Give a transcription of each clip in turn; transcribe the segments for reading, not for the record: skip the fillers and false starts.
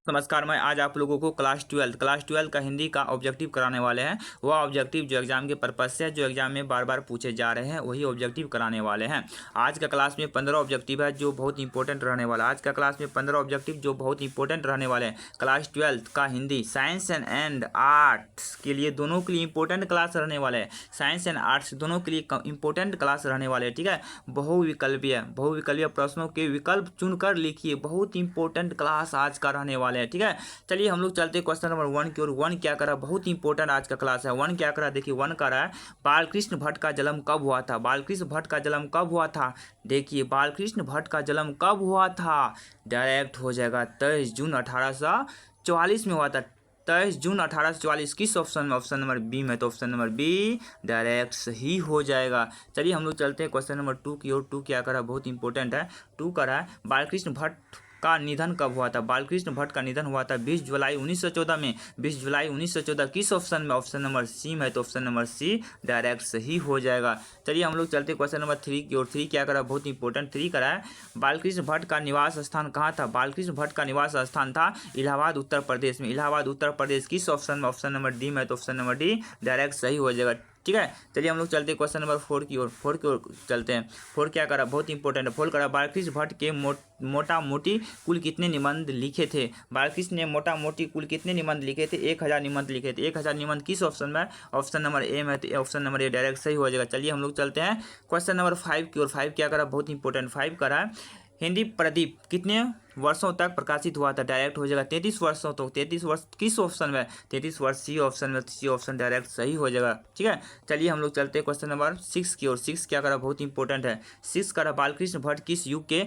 नमस्कार। मैं आज आप लोगों को क्लास 12 का हिंदी का ऑब्जेक्टिव कराने वाले हैं। वह ऑब्जेक्टिव जो एग्जाम के पर्पज से जो एग्जाम में बार बार पूछे जा रहे हैं वही ऑब्जेक्टिव कराने वाले हैं। आज का क्लास में 15 ऑब्जेक्टिव है जो बहुत इंपॉर्टेंट रहने वाला है। आज का क्लास में 15 ऑब्जेक्टिव जो बहुत इंपॉर्टेंट रहने वाले हैं। क्लास 12 का हिंदी साइंस एंड आर्ट्स के लिए दोनों के लिए इंपॉर्टेंट क्लास रहने वाले हैं। साइंस एंड आर्ट्स दोनों के लिए इंपॉर्टेंट क्लास रहने वाले हैं। ठीक है, बहुविकल्पीय प्रश्नों के विकल्प चुनकर लिखिए। बहुत इंपॉर्टेंट क्लास आज का रहने वाले हैं। ठीक है, चलिए हम लोग चलते हैं क्वेश्चन नंबर 1 की ओर। 1 क्या करा, बहुत इंपॉर्टेंट आज का क्लास है। 1 क्या करा, देखिए 1 करा है बालकृष्ण भट्ट का जन्म कब हुआ था। बालकृष्ण भट्ट का जन्म कब हुआ था, देखिए बालकृष्ण भट्ट का जन्म कब हुआ था। डायरेक्ट हो जाएगा 23 जून 1844 में हुआ था। 23 जून 1844 किस ऑप्शन में, ऑप्शन नंबर बी में, तो ऑप्शन नंबर बी डायरेक्ट सही हो जाएगा। चलिए हम लोग चलते हैं क्वेश्चन नंबर 2 की ओर। 2 क्या करा, बहुत इंपॉर्टेंट है। 2 करा है बालकृष्ण भट्ट का निधन कब हुआ था। बालकृष्ण भट्ट का निधन हुआ था 20 जुलाई 1914 में। 20 जुलाई 1914 किस ऑप्शन में, ऑप्शन नंबर सी में, तो ऑप्शन नंबर सी डायरेक्ट सही हो जाएगा। चलिए हम लोग चलते क्वेश्चन नंबर 3 की ओर। 3 क्या करा, बहुत इंपॉर्टेंट। 3 करा है बालकृष्ण भट्ट का निवास स्थान कहाँ था। बालकृष्ण भट्ट का निवास स्थान था इलाहाबाद उत्तर प्रदेश में। इलाहाबाद उत्तर प्रदेश किस ऑप्शन में, ऑप्शन नंबर डी में, तो ऑप्शन नंबर डी डायरेक्ट सही हो जाएगा। ठीक है, चलिए हम लोग चलते हैं क्वेश्चन नंबर 4 की ओर। 4 की ओर चलते हैं। 4 क्या करा, बहुत इंपॉर्टेंट है। 4 करा बालकृष्ण भट्ट के मोटा मोटी कुल कितने निबंध लिखे थे। बालकृष्ण ने मोटा मोटी कुल कितने निबंध लिखे थे, 1000 निबंध लिखे थे। 1000 निबंध किस ऑप्शन में, ऑप्शन नंबर ए में, तो ऑप्शन नंबर ए डायरेक्ट सही हो जाएगा। चलिए हम लोग चलते हैं क्वेश्चन नंबर 5 की ओर। 5 क्या करा, बहुत इंपॉर्टेंट। 5 करा है हिंदी प्रदीप कितने वर्षों तक प्रकाशित हुआ था। डायरेक्ट हो जाएगा 33 वर्षों तक। 33 वर्ष किस ऑप्शन में, 33 वर्ष सी ऑप्शन में, सी ऑप्शन डायरेक्ट सही हो जाएगा। ठीक है, चलिए हम लोग चलते हैं क्वेश्चन नंबर 6 की ओर। 6 क्या करा, बहुत इंपॉर्टेंट है। 6 करा बालकृष्ण भट्ट किस युग के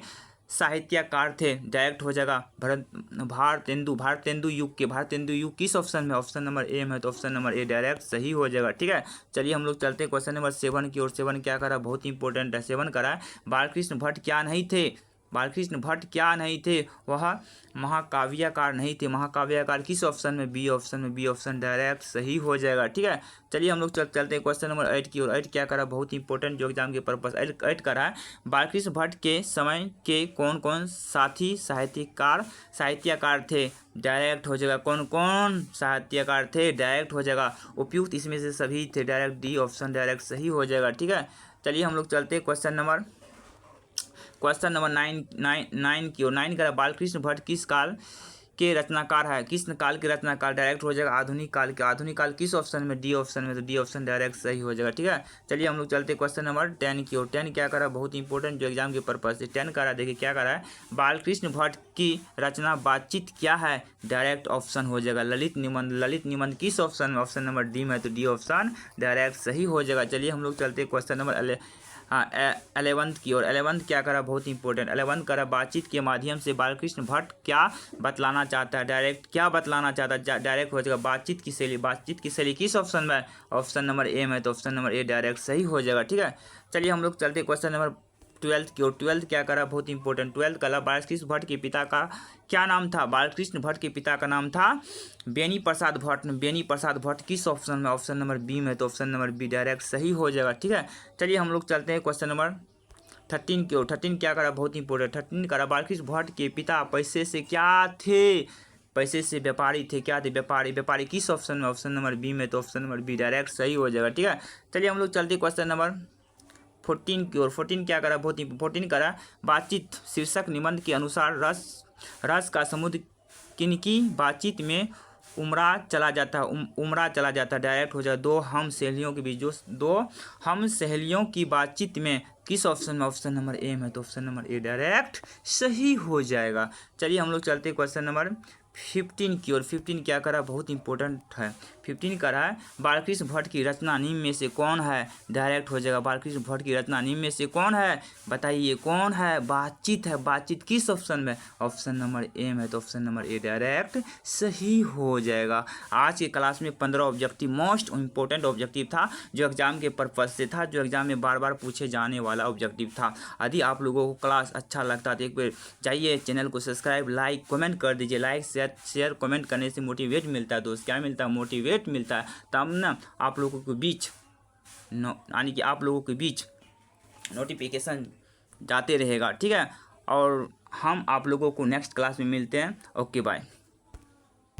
साहित्यकार थे। डायरेक्ट हो जाएगा भारतेंदु युग के। भारतेंदु युग किस ऑप्शन में, ऑप्शन नंबर ए में, तो ऑप्शन नंबर ए डायरेक्ट सही हो जाएगा। ठीक है, चलिए हम लोग चलते हैं क्वेश्चन नंबर 7 की ओर। 7 क्या करा, बहुत इंपॉर्टेंट है। 7 करा बालकृष्ण भट्ट क्या नहीं थे। बालकृष्ण भट्ट क्या नहीं थे, वह महाकाव्यकार नहीं थे। महाकाव्यकार किस ऑप्शन में, बी ऑप्शन में, बी ऑप्शन डायरेक्ट सही हो जाएगा। ठीक है, चलिए हम लोग चलते हैं क्वेश्चन नंबर 8 की ओर। 8 क्या करा, बहुत इंपॉर्टेंट जो एग्जाम के पर्पस। 8 करा है बालकृष्ण भट्ट के समय के कौन कौन साथी साहित्यकार थे। डायरेक्ट हो जाएगा कौन कौन साहित्यकार थे, डायरेक्ट हो जाएगा उपयुक्त इसमें से सभी थे। डायरेक्ट डी ऑप्शन डायरेक्ट सही हो जाएगा। ठीक है, चलिए हम लोग चलते हैं क्वेश्चन नंबर 9 की ओर। 9 करा बालकृष्ण भट्ट किस काल के रचनाकार है। किस काल के रचनाकार, डायरेक्ट हो जाएगा आधुनिक काल के। आधुनिक काल किस ऑप्शन में, डी ऑप्शन में, तो डी ऑप्शन डायरेक्ट सही हो जाएगा। ठीक है, चलिए हम लोग चलते हैं क्वेश्चन नंबर 10 की ओर। 10 क्या करा, बहुत इंपॉर्टेंट जो एग्जाम के पर्पज से। 10 करा, देखिए क्या करा है बालकृष्ण भट्ट की रचना बातचीत क्या है। डायरेक्ट ऑप्शन हो जाएगा ललित निबंध। ललित निबंध किस ऑप्शन में, ऑप्शन नंबर डी में, तो डी ऑप्शन डायरेक्ट सही हो जाएगा। चलिए हम लोग चलते हैं क्वेश्चन नंबर 11 की ओर। 11 क्या करा, बहुत इंपॉर्टेंट। 11 करा बातचीत के माध्यम से बालकृष्ण भट्ट क्या बतलाना चाहता है। डायरेक्ट क्या बतलाना चाहता है, डायरेक्ट हो जाएगा बातचीत की शैली। बातचीत की शैली किस ऑप्शन में, ऑप्शन नंबर ए में, तो ऑप्शन नंबर ए डायरेक्ट सही हो जाएगा। ठीक है, चलिए हम लोग चलते क्वेश्चन नंबर 12 की ओर। 12 क्या करा, बहुत इंपॉर्टेंट। 12 कला बालकृष्ण भट्ट के पिता का क्या नाम था। बालकृष्ण भट्ट के पिता का नाम था बेनी प्रसाद भट्ट। बेनी प्रसाद भट्ट किस ऑप्शन में, ऑप्शन नंबर बी में, तो ऑप्शन नंबर बी डायरेक्ट सही हो जाएगा। ठीक है, चलिए हम लोग चलते हैं क्वेश्चन नंबर 13 की ओर। 13 क्या करा, बहुत इंपॉर्टेंट। 13 करा बालकृष्ण भट्ट के पिता पैसे से क्या थे। पैसे से व्यापारी थे। क्या थे, व्यापारी। व्यापारी किस ऑप्शन में, ऑप्शन नंबर बी में, तो ऑप्शन नंबर बी डायरेक्ट सही हो जाएगा। ठीक है, चलिए हम लोग चलते हैं क्वेश्चन नंबर 14 की ओर। 14 क्या करा, बहुत 14 करा बातचीत शीर्षक निबंध के अनुसार रस का समुद्र किनकी बातचीत में उमड़ा चला जाता। डायरेक्ट हो जाए दो हम सहेलियों के बीच। जो दो हम सहेलियों की बातचीत में किस ऑप्शन में, ऑप्शन नंबर ए में, तो ऑप्शन नंबर ए डायरेक्ट सही हो जाएगा। चलिए हम लोग चलते क्वेश्चन नंबर 15 की ओर। 15 क्या करा, बहुत इंपॉर्टेंट है। 15 करा है बालकृष्ण भट्ट की रचना निम्न में से कौन है। डायरेक्ट हो जाएगा बालकृष्ण भट्ट की रचना निम्न में से कौन है, बताइए कौन है। बातचीत है। बातचीत किस ऑप्शन में, ऑप्शन नंबर ए में, तो ऑप्शन नंबर ए डायरेक्ट सही हो जाएगा। आज की क्लास में 15 ऑब्जेक्टिव मोस्ट इंपॉर्टेंट ऑब्जेक्टिव था जो एग्जाम के पर्पज से था, जो एग्जाम में बार बार पूछे जाने वाला ऑब्जेक्टिव था। यदि आप लोगों को क्लास अच्छा लगता तो एक बार जाइए चैनल को सब्सक्राइब, लाइक, कमेंट कर दीजिए। लाइक शेयर कमेंट करने से मोटिवेट मिलता है दोस्त। क्या मिलता है, मोटिवेट मिलता है। तब ना आप लोगों के बीच यानी कि आप लोगों के बीच नोटिफिकेशन जाते रहेगा। ठीक है, और हम आप लोगों को नेक्स्ट क्लास में मिलते हैं। Okay bye.